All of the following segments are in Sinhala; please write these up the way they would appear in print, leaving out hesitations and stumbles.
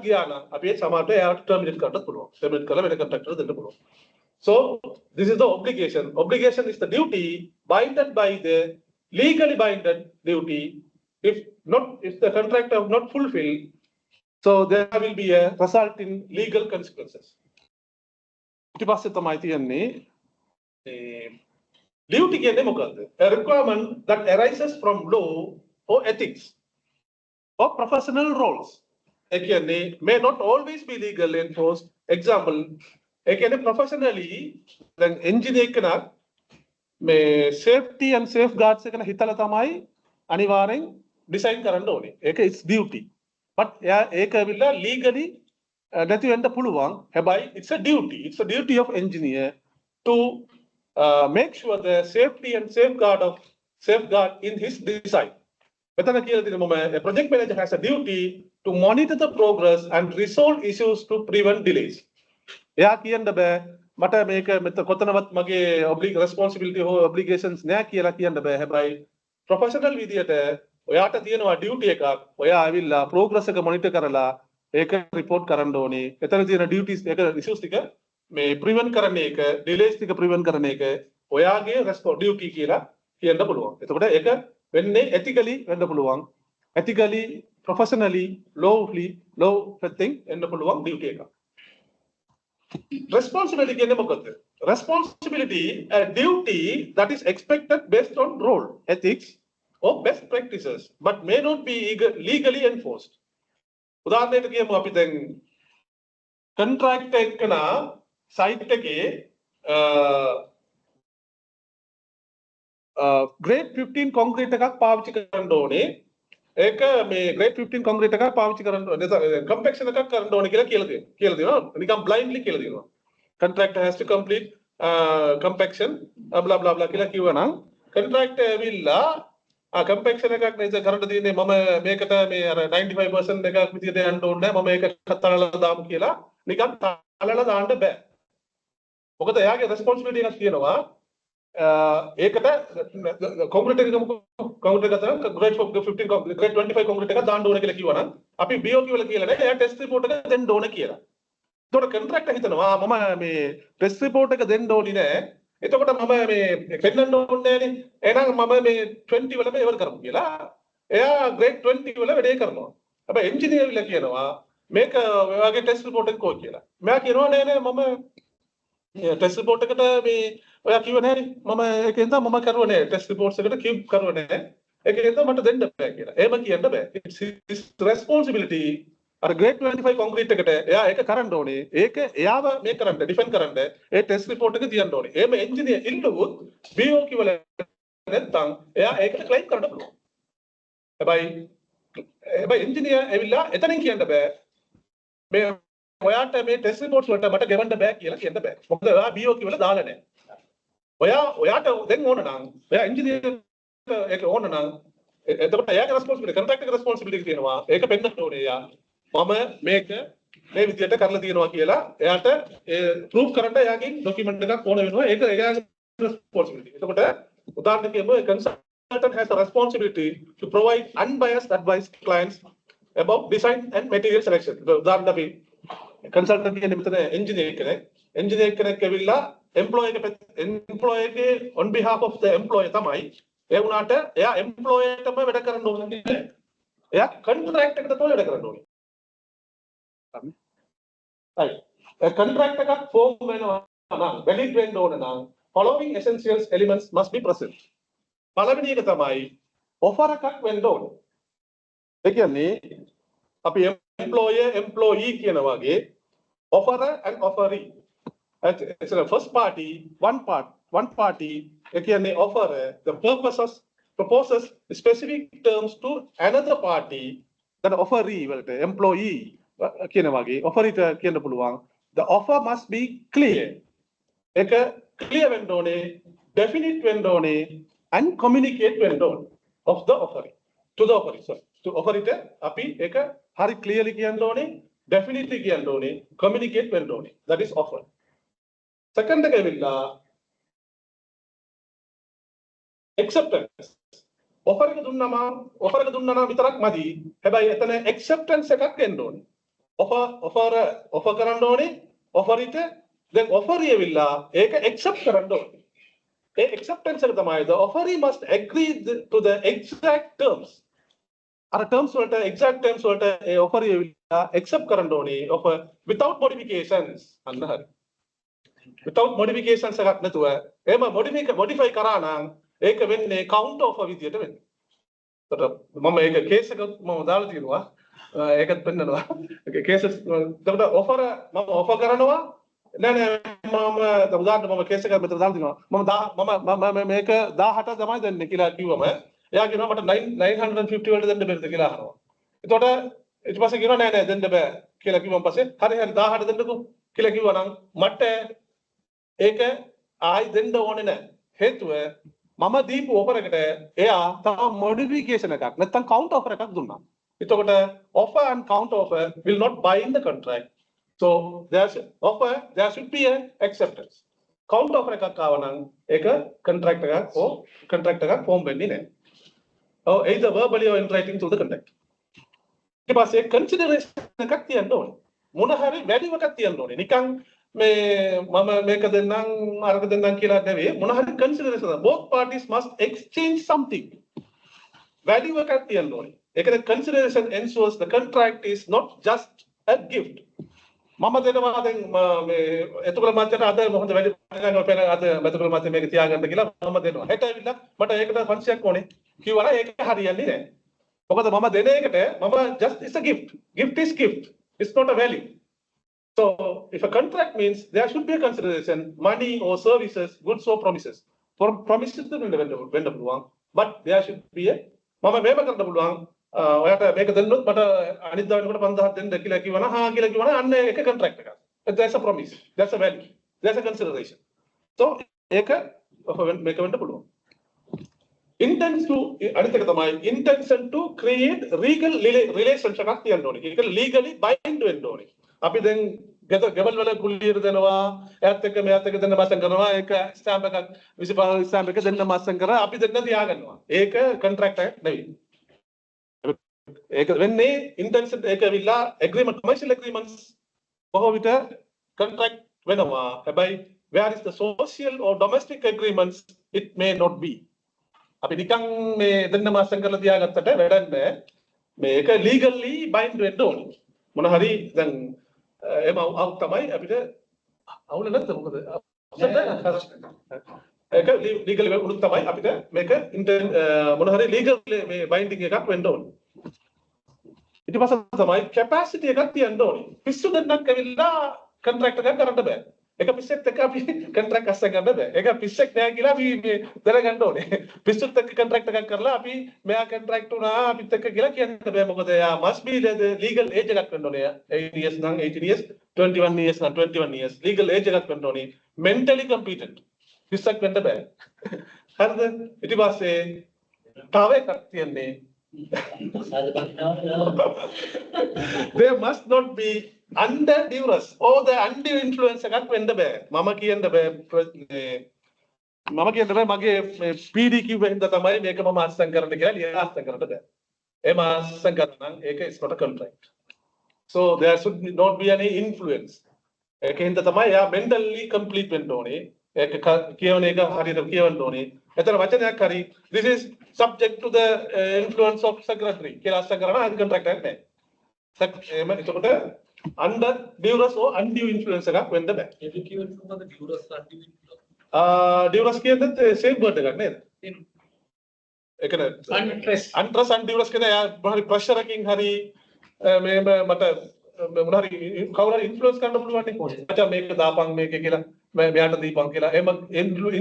ගියා නම් අපි ඒ සමාජයට එයාට ටර්මිනේට් කරන්නත් පුළුවන්. ටර්මිනේට් කරලා වෙන කොන්ට්‍රැක්ටර් දෙන්න පුළුවන්. So this is the obligation. Obligation is the duty binded by the legally binded duty. If the contract is not fulfilled, so there will be a result in legal consequences. ඊට පස්සේ තමයි තියන්නේ duty කියන්නේ මොකද්ද? A requirement that arises from law or ethics or professional roles. ඒ කියන්නේ may not always be legally enforced. Example, ඒ කියන්නේ professionally දැන් engineer කෙනෙක් මේ safety and safeguards එක හිතලා තමයි අනිවාර්යෙන් design කරන්න ඕනේ. ඒක it's duty. But ඒක ඇවිල්ලා legally නැති වෙන්න පුළුවන්. හැබැයි it's a duty. It's a duty of engineer to make sure the safety and safeguard in his design. මෙතන කියලා තියෙන මම a project manager has a duty to monitor the progress and resolve issues to prevent delays. එයා කියන්න බෑ මට මේක කොතනවත් මගේ responsibility හෝ obligations නෑ කියලා කියන්න බෑ. හැබැයි professional විදියට ඔයාට තියෙනවා duty එකක්. ඔයා ආවිල්ලා progress එක monitor කරලා ඒක report කරන්න ඕනේ. එතන තියෙන duties එක issues ටික මේ prevent කරන එක, delays ටික prevent කරන එක ඔයාගේ duty කියලා කියන්න පුළුවන්. එතකොට ඒක වෙන්නේ ethically වෙන්න පුළුවන්. ethically, professionally, lawfully වෙන්න පුළුවන් duty එකක්. Responsibility කියන්නේ මොකක්ද? Responsibility a duty that is expected based on role, ethics or best practices but may not be legally enforced. උදාහරණයකට කියමු අපි දැන් contract එකක නා site එකේ grade 15 concrete එකක් පාවිච්චි කරන්න ඕනේ. ඒක මේ grade 15 concrete එකක් පාවිච්චි කරන්න ඕනේ. compaction එකක් කරන්න ඕනේ කියලා දෙනවා. නිකන් blindly කියලා දෙනවා. Contractor has to complete compaction blah blah blah කියලා කිව්වනම් contractor ඇවිල්ලා compaction එකක් නේද කරන්න තියෙන්නේ මම මේකට මේ අර 95% එකක් විදියට යන්න ඕනේ මම මේක තලලා දාමු කියලා නිකන් තලලා දාන්න බෑ. මොකද එයාගේ responsibility එකක් තියෙනවා. ඒකට concrete එක concrete එක තමයි grade 15 grade 25 concrete එකක් දාන්න ඕනේ කියලා කිව්වනම් අපි BOQ වල කියලා නෑ එයා test report එක දෙන්න ඕනේ කියලා. ඒතකොට contractor හිතනවා මම මේ test report එක දෙන්න ඕනේ නෑ. එතකොට මම මේ පෙන්නන්න ඕනේ නෑනේ. එහෙනම් මම මේ 20 වලම ඉවර කරමු කියලා. එයා grade 20 වල වැඩේ කරනවා. හැබැයි engineer විල කියනවා මේක ඔයාගේ test report එක කෝ කියලා. මෙයා කියනවා නෑ නෑ මම test report එකට මේ ඔයා කිව්ව නෑනේ මම ඒකෙන්ද මම කරුවා නෑ test reports එකට කිව් කරුවා නෑ. ඒකෙන්ද මට දෙන්න බෑ කියලා. එහෙම කියන්න බෑ. It's his responsibility. අර grade 25 concrete එකට එයා ඒක කරන්න ඕනේ. ඒක එයාව මේ කරන්න ඩිෆෙන්ඩ් කරන්න ඒ ටෙස්ට් රිපෝට් එක තියන්න ඕනේ. එහෙම එන්ජිනියර් ඉල්ලුවොත් BOQ වල නැත්තම් එයා ඒකට ක්ලයිම් කරන්න පුළුවන්. හැබැයි එන්ජිනියර් ඇවිල්ලා එතනින් කියන්න බෑ. මේ ඔයාට මේ ටෙස්ට් රිපෝට්ස් වලට මට ගෙවන්න බෑ කියලා කියන්න බෑ. මොකද ඔයා BOQ වල දාලා නැහැ. ඔයාට දැන් ඕන නම් ඔයා එන්ජිනියර් ඒක ඕන නම් එතකොට එයාගේ responsibility contract එකේ responsibility තියෙනවා. ඒක පෙන්නන්න ඕනේ එයා. මම මේක මේ විදියට කරලා තියෙනවා කියලා එයාට ප්‍රූෆ් කරන්න එයාගෙන් ડોකියුමන්ට් එකක් ඕන වෙනවා. ඒක එයාගේ responsibility. එතකොට උදාහරණයක් කියමු consultant has a responsibility to provide unbiased advice to clients about design and material selection. උදාහරණ අපි consultant කියන්නේ මෙතන engineer කෙනෙක් ඇවිල්ලා employee එකේ on behalf of the employer තමයි ඒ වුණාට එයා employer එකටම වැඩ කරන්න ඕනේ නෑ. එයා contract එකට තමයි වැඩ කරන්න ඕනේ. right a contract එකක් form වෙනවා නම් valid වෙන්න ඕන නම් following essential elements must be present. පළවෙනි එක තමයි offer එකක් වෙන්න ඕනේ. ඒ කියන්නේ අපි employer employee කියන වගේ offerer and offeree. It's a first party one party ඒ කියන්නේ offerer the proposes specific terms to another party that offeree වලට employee කියන වගේ offer it කියන්න පුළුවන්. The offer must be clear. ඒක clear වෙන්න ඕනේ, definite වෙන්න ඕනේ and communicate වෙන්න ඕනේ of the offering to the offeree. Sorry to offer it අපි ඒක හරි clearly කියන්න ඕනේ, definitely කියන්න ඕනේ, communicate වෙන්න ඕනේ. That is offer. Second එක ඇවිල්ලා acceptance. offer එක දුන්නා නම් විතරක් මදි. හැබැයි එතන acceptance එකක් එන්න ඕනේ. offer කරන්න ඕනේ offer එක then offer එවිලා ඒක accept කරන්න ඕනේ ඒ acceptance එක තමයි the offeree must agree to the exact terms අර terms වලට exact terms වලට ඒ offer එවිලා accept කරන්න ඕනේ offer without modifications අන්න හරි without modifications එකක් නැතුව එහෙම modify කරා නම් ඒක වෙන්නේ counter offer විදියට වෙන්නේ මම ඒක කේස් එකක් මම දාලා තියෙනවා ඒකත් පෙන්නනවා කේසස් එතකොට ඔෆර් මම ඔෆර් කරනවා නෑ මම උදාහරණ මම කේස් එකක් මෙතන දාලා තියෙනවා මම මේක 18 තමයි දෙන්නේ කියලා කිව්වම එයා කියනවා මට 950 වලට දෙන්න බැරිද කියලා අහනවා එතකොට ඊට පස්සේ කියනවා නෑ දෙන්න බෑ කියලා කිව්වන් පස්සේ හරි 18 දෙන්නකෝ කියලා කිව්වා නම් මට ඒක ආයි දෙන්න ඕනේ නෑ හේතුව මම දීපු ඔෆර් එකට එයා තව මොඩිෆිකේෂන් එකක් නැත්නම් කවුන්ටර් ඔෆර් එකක් දුන්නා. එතකොට offer and counter offer will not bind the contract. So there should be an acceptance. Counter offer එකක් ආව නම් ඒක contract එකක් form වෙන්නේ නැහැ. or either verbally or in writing through the contract. ඊට පස්සේ consideration එකක් තියන්න ඕනේ. මොන හරි value එකක් තියන්න ඕනේ. නිකන් මේ මම මේක දෙන්නම් අරක දෙන්නම් කියලා නෙවෙයි මොන හරි consideration both parties must exchange something. value එකක් තියන්න ඕනේ. ඒකද consideration ensures the contract is not just a gift. මම දෙනවා දැන් මේ එතකොට මන්ට අද මොකද වැඩි ගන්නවා පෙර අද මෙතකොට මන්ට මේක තියාගන්න කියලා මම දෙනවා. හෙට ඇවිල්ලා මට ඒකට 500ක් ඕනේ. කිව්වනම් ඒක හරියන්නේ නැහැ. මොකද මම දෙන එකට මම just it's a gift. Gift is gift. It's not a value. So if a contract means there should be a consideration, money or services, goods or promises. For promises වෙන්න පුළුවන්. But there should be a මම මේක කරන්න පුළුවන්. ඔයාට මේක දෙන්නොත් මට අනිත් දවල්කට 5000ක් දෙන්න කියලා කිව්වනම් හා කියලා කිව්වනම් අන්න ඒක contract එකක්. That's a promise. That's a value. That's a consideration. So ඒක මේක වෙන්න පුළුවන්. Intends to අනිත් එක තමයි intention to create legal relationship එකක් තියන්න ඕනේ. ඒක legally bind වෙන්න ඕනේ. අපි දැන් ගෙවල් වල කුලියට දෙනවා එයාත් එක්ක මෙයාත් එක්ක දෙන්න මාසම් කරනවා ඒක ස්ටෑම්ප් එකක් 25 ස්ටෑම්ප් එක දෙන්න මාසම් කරා අපි දෙන්න තියාගන්නවා ඒක කොන්ට්‍රැක්ට් එකක් නෙවෙයි ඒක වෙන්නේ ඉන්ටෙන්ෂන් ඒක විලා ඇග්‍රීමන්ට් කොමර්ෂියල් ඇග්‍රීමන්ට්ස් බොහෝ විට කොන්ට්‍රැක්ට් වෙනවා හැබැයි where is the social or domestic agreements it may not be අපි නිකන් මේ දෙන්න මාසම් කරලා තියාගත්තට වැඩක් නැහැ මේක legally bind වෙන්න ඕනේ මොන හරි දැන් එම අවුත් තමයි අපිට අවුල නැත්නම් මොකද ඒක ලීගල් උනුත් තමයි අපිට මේක මොන හරි ලීගල් මේ බයින්ඩින් එකක් වෙන්න ඕනේ ඊට පස්සේ තමයි කැපැසිටි එකක් තියන්න ඕනේ පිස්සු දෙන්නක් ඇවිල්ලා කොන්ට්‍රැක්ට් එකක් කරන්න බෑ ඒක පිස්සෙත් එක්ක අපි කොන්ට්‍රැක්ට් අස්ස ගන්න බෑ ඒක පිස්සෙක් නෑ කියලා අපි මේ දැනගන්න ඕනේ පිස්සුත් එක්ක කොන්ට්‍රැක්ට් එකක් කරලා අපි මෙයා කොන්ට්‍රැක්ට් උනා අපිත් එක්ක කියලා කියන්න බෑ මොකද එයා must be the legal age එකක් වෙන්න ඕනේ 18 years නම් 18 years 21 years නම් 21 years legal age එකක් වෙන්න ඕනේ mentally competent පිස්සක් වෙන්න බෑ හරිද ඊට පස්සේ තව එකක් තියන්නේ they must not be under duress or the undue influence එකක් වෙන්න බෑ මම කියන්න බෑ මගේ PD කිව්ව හින්දා තමයි මේක මම අස්සම් කරන්න කියලා ලියලා අස්සම් කරන්න බෑ එහෙම අස්සම් කරනවා නම් ඒක is not a contract so there should not be any influence ඒක හින්දා තමයි යා mentally complete වෙන්න ඕනේ ඒක කියවන එක හරියට කියවන්න ඕනේ එතන වචනයක් හරි this is subject to the influence of secretary කියලා අස්සම් කරනවා ඒක contract එකක් නෑ එහෙම එතකොට under duress or undue influence එකක් වෙන්න බෑ. ඒක කියවන්න මොකද duress undue influence? duress කියන්නේ same word එකක් නේද? ඒක නේ untrust and duress කියන්නේ හරි pressure එකකින් හරි මේ මට මොන හරි කවුරු හරි influence කරන්න පුළුවන් නේ. අචා මේක දාපන් මේක කියලා මෙයාට දීපන් කියලා. එහෙම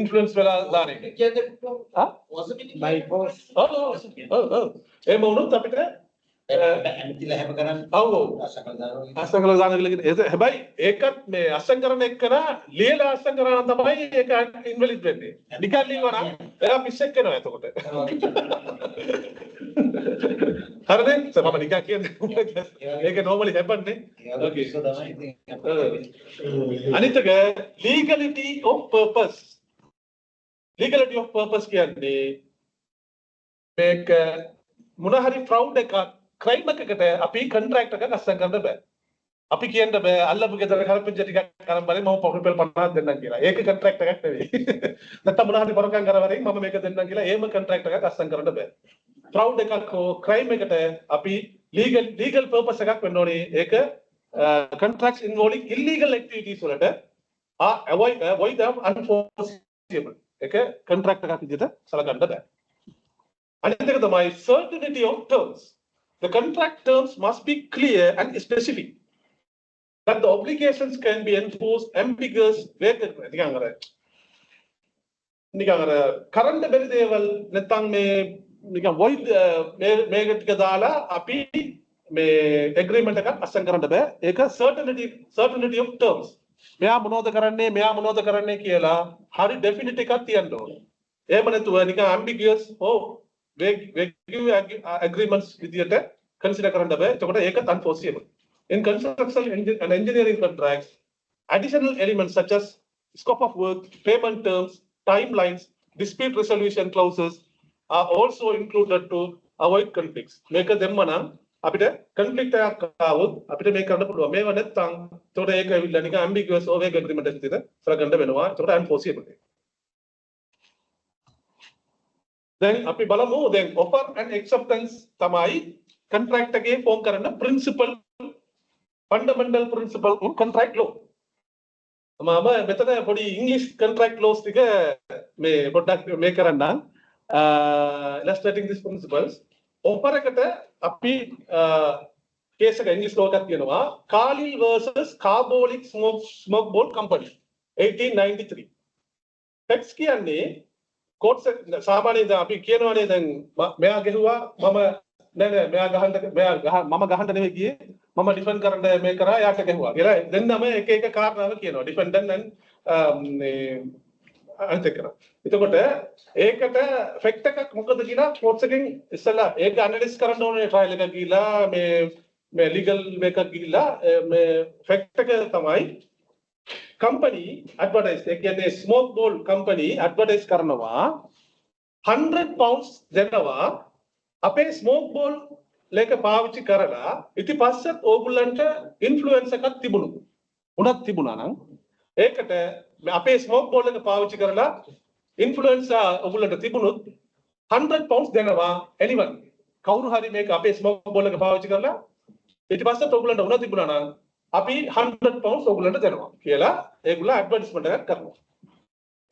influence වෙලා දාන එක. කියන්නේ by force. එහෙම වුණොත් අපිට ඇමතිලා හැම කරන්නේ ඔව් අස්සම් කරලා දාන කියලා කියන්නේ හැබැයි ඒකත් මේ අස්සම් කරන එකන ලියලා අස්සම් කරනවා තමයි ඒක ඉන්වැලිඩ් වෙන්නේ නිකන් ලියනවා නම් එයා මිස්ටේක් වෙනවා එතකොට හරිද මම නිකන් කියන්නේ ඒක normally හැපන්නේ අනිත් එක legality of purpose කියන්නේ මේක මොන හරි fraud එකක් ක්‍රයිම් එකකට අපි කොන්ට්‍රැක්ට් එකක් අස්සම් කරන්න බෑ. අපි කියන්න බෑ අල්ලපු ගෙදර කරපිංච ටිකක් අරන් බලන්න මම රුපියල් 50ක් දෙන්නම් කියලා. ඒක කොන්ට්‍රැක්ට් එකක් නෙවෙයි. නැත්තම් මොනවා හරි පොරකම් කරවරින් මම මේක දෙන්නම් කියලා එහෙම කොන්ට්‍රැක්ට් එකක් අස්සම් කරන්න බෑ. ෆ්‍රවුඩ් එකක් හෝ ක්‍රයිම් එකට අපි ලීගල් පර්පස් එකක් වෙන්න ඕනේ. ඒක contracts involving illegal activities වලට avoid them unforeseeable. ඒක කොන්ට්‍රැක්ට් එකක් විදිහට සලකන්න බෑ. අනිත් එක තමයි certainty of terms. The contract terms must be clear and specific. That the obligations can be enforced ambiguous නිකන් අර කරන්න බැරි දේවල් නැත්නම් මේ නිකන් void මේක ටික දාලා අපි මේ agreement එකක් අස්සම් කරන්න බෑ. ඒක certainty of terms. මෙයා මොනවද කරන්නේ කියලා හරි definite එකක් තියන්න ඕනේ. එහෙම නැතුව නිකන් ambiguous vague agreements විදියට consider කරන්න බෑ. එතකොට ඒකත් unforeseeable. In construction and engineering contracts, additional elements such as scope of work, payment terms, timelines, dispute resolution clauses are also included to avoid conflicts. මේක දෙම්ම නම් අපිට conflict එකක් ආවොත් අපිට මේක කරන්න පුළුවන්. මේව නැත්තම් ඒතකොට ඒක ඇවිල්ලා නිකන් ambiguous or vague agreement එකක් විදිහට සලකන්න වෙනවා. ඒතකොට unforeseeable. දැන් අපි බලමු දැන් offer and acceptance තමයි contract එකේ form කරන principle fundamental principle in contract law. මම මෙතන පොඩි English contract laws ටික මේ පොඩ්ඩක් මේ කරන්නම්. Illustrating these principles. offer එකට අපි case එක English law එකක් කියනවා. Carlyle versus Carbolic Smoke Bowl Company 1893. text කියන්නේ court සාමාන්‍යයෙන් අපි කියනවානේ දැන් මෙයා ගෙහුවා මම නෑ මම ගහන්න නෙවෙයි ගියේ මම ඩිෆෙන්ඩ් කරන්න මේ කරා යාට ගැහුවා කියලා දෙන්නම එක එක කාරණාව කියනවා ඩිෆෙන්ඩන්ට් and අන්ත කරා. එතකොට ඒකට ෆැක්ට් එකක් මොකද කියලා කෝට්ස් එකෙන් ඉස්සලා ඒක ඇනලිස් කරන්න ඕනේ ට්‍රයිල් එක ගිහිලා මේ ලීගල් මේක ගිහිලා මේ ෆැක්ට් එක තමයි කම්පැනි ඇඩ්වර්ටයිස් ඒ කියන්නේ ස්මෝක් බෝල් කම්පැනි ඇඩ්වර්ටයිස් කරනවා 100 pounds දෙනවා අපේ ස්මෝක් බෝල් ලේක පාවිච්චි කරලා ඉතින් පස්සෙත් ඕගොල්ලන්ට ඉන්ෆ්ලුවෙන්ස් එකක් තිබුණා නම් ඒකට අපේ ස්මෝක් බෝල් එක පාවිච්චි කරලා ඉන්ෆ්ලුවෙන්ස් ඕගොල්ලන්ට තිබුණොත් 100 pounds දෙනවා anyone කවුරු හරි මේක අපේ ස්මෝක් බෝල් එක පාවිච්චි කරලා ඊට පස්සෙත් ඕගොල්ලන්ට උන තිබුණා නම් අපි 100 pounds ඕගොල්ලන්ට දෙනවා කියලා ඒගොල්ලෝ ඇඩ්වර්ටයිස්මන්ට් එකක් කරනවා.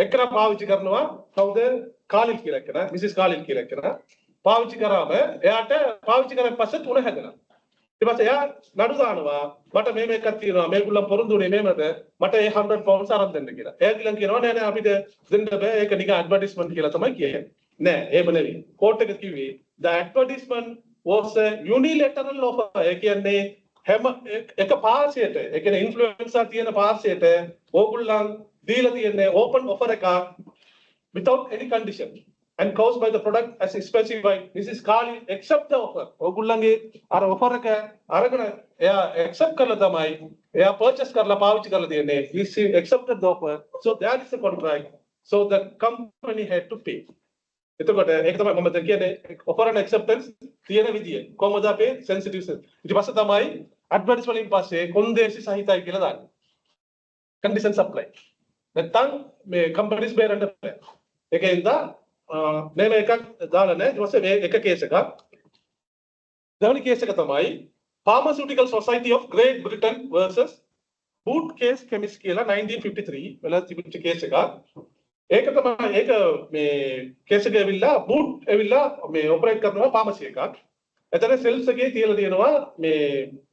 එක්කලා පාවිච්චි කරනවා කවුද කාලිල් කියලා එක්කන මිසිස් කාලිල් කියලා එක්කන පාවිච්චි කරාම එයාට පාවිච්චි කරන් පස්සේ තුන හැදෙනවා. ඊට පස්සේ එයා නඩු දානවා මට මේකක් තියෙනවා මේගොල්ලන් පොරොන්දුනේ මේකට මට ඒ 100 pounds අරන් දෙන්න කියලා. එයා ගිලන් කියනවා නෑ නෑ අපිට දෙන්න බෑ ඒක නිකන් ඇඩ්වර්ටයිස්මන්ට් කියලා තමයි කියන්නේ. නෑ එහෙම නෙවෙයි. කෝට් එක කිව්වේ the advertisement was a unilateral offer. ඒ කියන්නේ හැම එක පාර්ශවයට ඒ කියන්නේ ඉන්ෆ්ලුවෙන්සර් තියෙන පාර්ශවයට ඕගොල්ලන් දීලා තියෙන open offer එක without any condition and caused by the product as specified Mrs. Carlyle accept the offer. ඕගොල්ලන්ගේ අර offer එක අරගෙන එයා accept කරලා තමයි එයා purchase කරලා පාවිච්චි කරලා තියෙන්නේ. He accepted the offer. So that is the contract. So the company had to pay. එතකොට ඒක තමයි මම දැන් කියන්නේ offer and acceptance තියෙන විදිය. කොහොමද අපේ sensitive ඊට පස්සේ තමයි advertise වලින් පස්සේ කොන්දේසි සහිතයි කියලා දාන්නේ. conditions apply. නැත්තම් මේ companies බේරන්න බෑ. ඒකෙන්ද මේ එකක් දාලා නැහැ. ඊට පස්සේ මේ එක කේස් එකක්. දෙවෙනි කේස් එක තමයි Pharmaceutical Society of Great Britain versus Bootcase Chemist කියලා 1953 වල තිබිච්ච කේස් එකක්. ඒක තමයි ඒක මේ කේස් එක ඇවිල්ලා බූට් ඇවිල්ලා මේ ඔපරේට් කරනවා ෆාමසි එකක්. එතන සෙල්ස් එකේ තියලා තියෙනවා මේ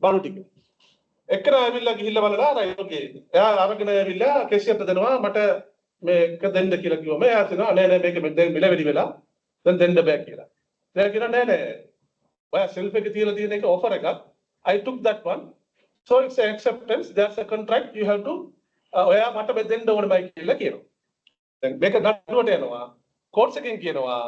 බඩු ටික. එක්කන ඇවිල්ලා ගිහිල්ලා බලලා රයිෝගේ. එයා අරගෙන ඇවිල්ලා කේසියට දෙනවා මට මේක දෙන්න කියලා කිව්වම එයා කියනවා නෑ නෑ මේක මිල වැඩි වෙලා දැන් දෙන්න බෑ කියලා. එයා කියනවා නෑ නෑ. ඔයා සෙල්ෆ් එකේ තියලා තියෙන එක ඔෆර් එකක්. I took that one. So it's an acceptance. There's a contract. You have to ඔයා මට දෙන්න ඕනේ මයි කියලා කියනවා. දැන් මේක නඩුවට යනවා කෝට්ස් එකෙන් කියනවා